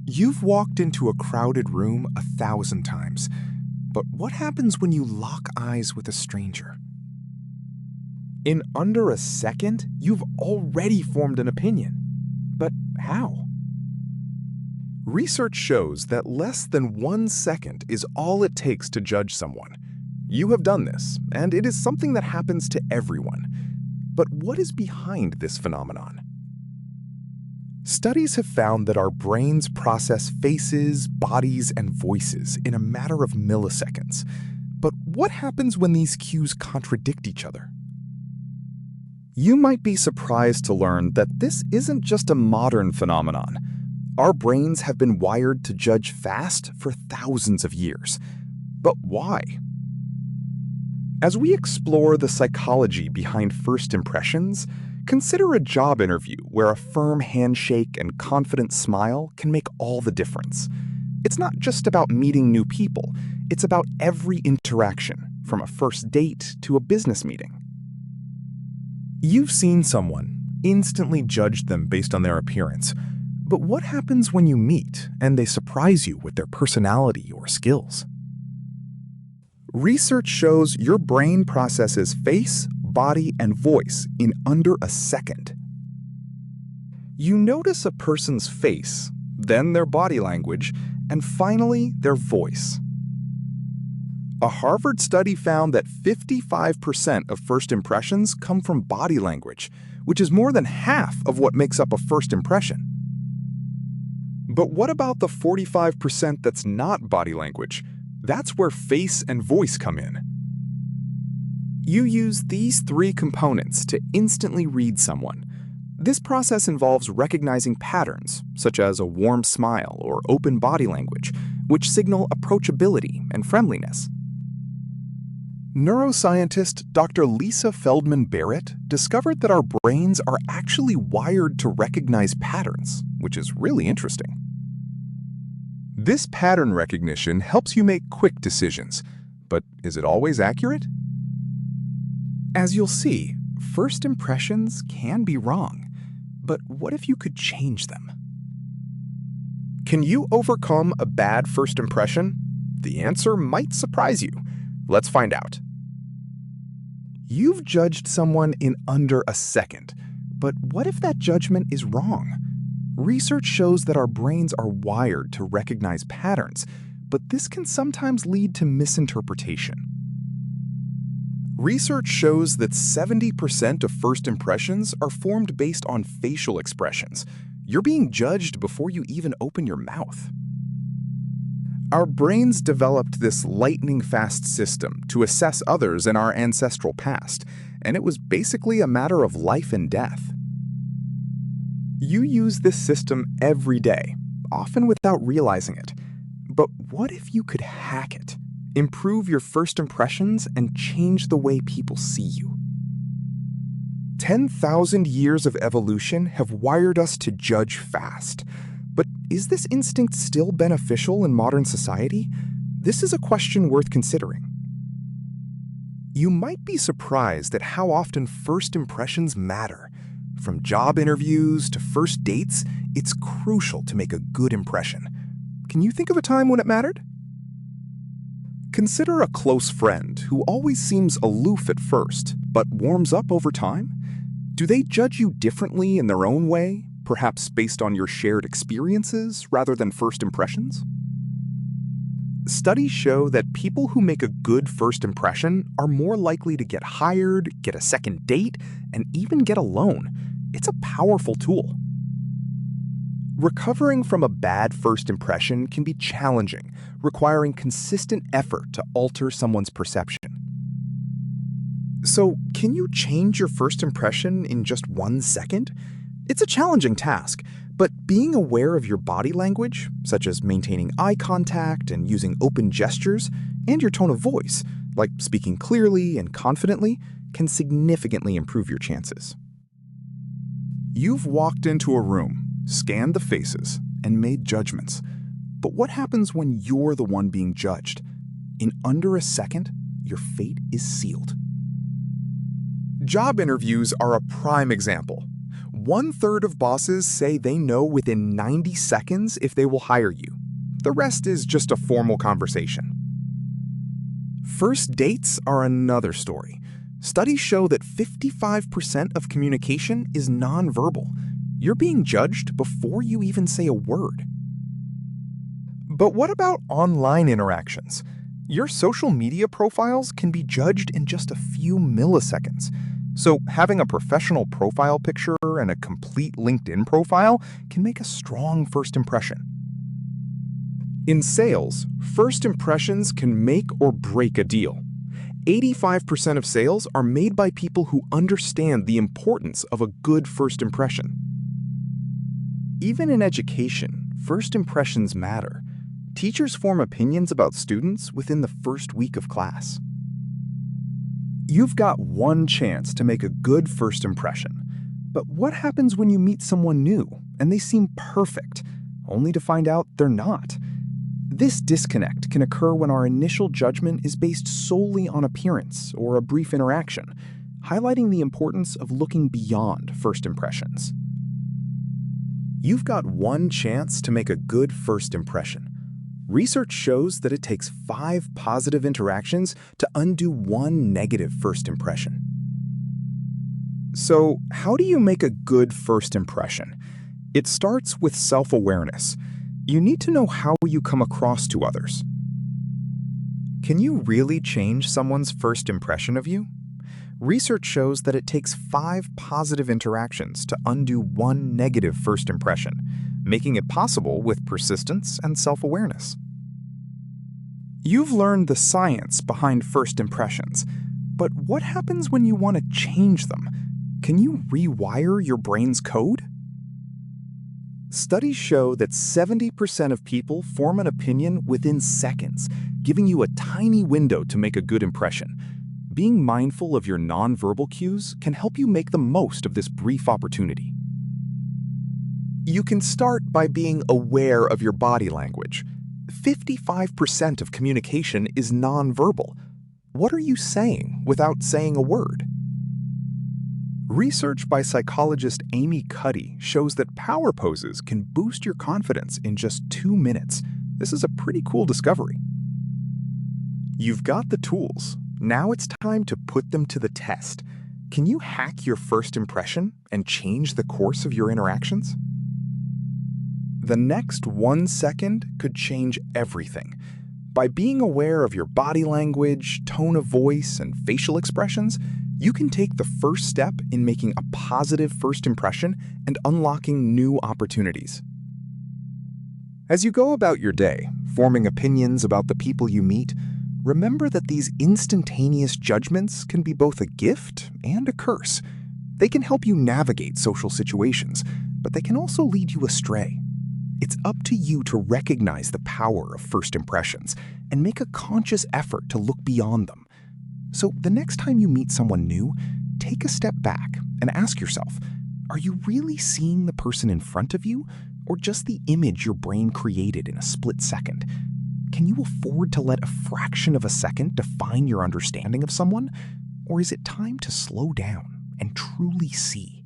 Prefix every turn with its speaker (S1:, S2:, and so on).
S1: You've walked into a crowded room 1,000 times, but what happens when you lock eyes with a stranger?
S2: In under a second, you've already formed an opinion. But how?
S1: Research shows that less than 1 second is all it takes to judge someone. You have done this, and it is something that happens to everyone. But what is behind this phenomenon? Studies have found that our brains process faces, bodies, and voices in a matter of milliseconds. But what happens when these cues contradict each other? You might be surprised to learn that this isn't just a modern phenomenon. Our brains have been wired to judge fast for thousands of years. But why? As we explore the psychology behind first impressions, consider a job interview where a firm handshake and confident smile can make all the difference. It's not just about meeting new people, it's about every interaction, from a first date to a business meeting. You've seen someone, instantly judged them based on their appearance. But what happens when you meet and they surprise you with their personality or skills? Research shows your brain processes face, body, and voice in under a second. You notice a person's face, then their body language, and finally their voice. A Harvard study found that 55% of first impressions come from body language, which is more than half of what makes up a first impression. But what about the 45% that's not body language? That's where face and voice come in. You use these 3 components to instantly read someone. This process involves recognizing patterns, such as a warm smile or open body language, which signal approachability and friendliness. Neuroscientist Dr. Lisa Feldman Barrett discovered that our brains are actually wired to recognize patterns, which is really interesting. This pattern recognition helps you make quick decisions, but is it always accurate? As you'll see, first impressions can be wrong, but what if you could change them? Can you overcome a bad first impression? The answer might surprise you. Let's find out. You've judged someone in under a second, but what if that judgment is wrong? Research shows that our brains are wired to recognize patterns, but this can sometimes lead to misinterpretation. Research shows that 70% of first impressions are formed based on facial expressions. You're being judged before you even open your mouth. Our brains developed this lightning-fast system to assess others in our ancestral past, and it was basically a matter of life and death. You use this system every day, often without realizing it. But what if you could hack it, improve your first impressions, and change the way people see you? 10,000 years of evolution have wired us to judge fast. But is this instinct still beneficial in modern society? This is a question worth considering. You might be surprised at how often first impressions matter. From job interviews to first dates, it's crucial to make a good impression. Can you think of a time when it mattered? Consider a close friend who always seems aloof at first, but warms up over time. Do they judge you differently in their own way, perhaps based on your shared experiences rather than first impressions? Studies show that people who make a good first impression are more likely to get hired, get a second date, and even get a loan. It's a powerful tool. Recovering from a bad first impression can be challenging, requiring consistent effort to alter someone's perception. So, can you change your first impression in just 1 second? It's a challenging task, but being aware of your body language, such as maintaining eye contact and using open gestures, and your tone of voice, like speaking clearly and confidently, can significantly improve your chances. You've walked into a room, scanned the faces, and made judgments. But what happens when you're the one being judged? In under a second, your fate is sealed. Job interviews are a prime example. 1/3 of bosses say they know within 90 seconds if they will hire you. The rest is just a formal conversation. First dates are another story. Studies show that 55% of communication is nonverbal. You're being judged before you even say a word. But what about online interactions? Your social media profiles can be judged in just a few milliseconds. So having a professional profile picture and a complete LinkedIn profile can make a strong first impression. In sales, first impressions can make or break a deal. 85% of sales are made by people who understand the importance of a good first impression. Even in education, first impressions matter. Teachers form opinions about students within the first week of class. You've got one chance to make a good first impression. But what happens when you meet someone new and they seem perfect, only to find out they're not? This disconnect can occur when our initial judgment is based solely on appearance or a brief interaction, highlighting the importance of looking beyond first impressions. You've got one chance to make a good first impression. Research shows that it takes 5 positive interactions to undo 1 negative first impression. So, how do you make a good first impression? It starts with self-awareness. You need to know how you come across to others. Can you really change someone's first impression of you? Research shows that it takes 5 positive interactions to undo 1 negative first impression, making it possible with persistence and self-awareness. You've learned the science behind first impressions, but what happens when you want to change them? Can you rewire your brain's code? Studies show that 70% of people form an opinion within seconds, giving you a tiny window to make a good impression. Being mindful of your nonverbal cues can help you make the most of this brief opportunity. You can start by being aware of your body language. 55% of communication is nonverbal. What are you saying without saying a word? Research by psychologist Amy Cuddy shows that power poses can boost your confidence in just 2 minutes. This is a pretty cool discovery. You've got the tools. Now it's time to put them to the test. Can you hack your first impression and change the course of your interactions? The next 1 second could change everything. By being aware of your body language, tone of voice, and facial expressions, you can take the first step in making a positive first impression and unlocking new opportunities. As you go about your day, forming opinions about the people you meet, remember that these instantaneous judgments can be both a gift and a curse. They can help you navigate social situations, but they can also lead you astray. It's up to you to recognize the power of first impressions and make a conscious effort to look beyond them. So the next time you meet someone new, take a step back and ask yourself, are you really seeing the person in front of you, or just the image your brain created in a split second? Can you afford to let a fraction of a second define your understanding of someone? Or is it time to slow down and truly see?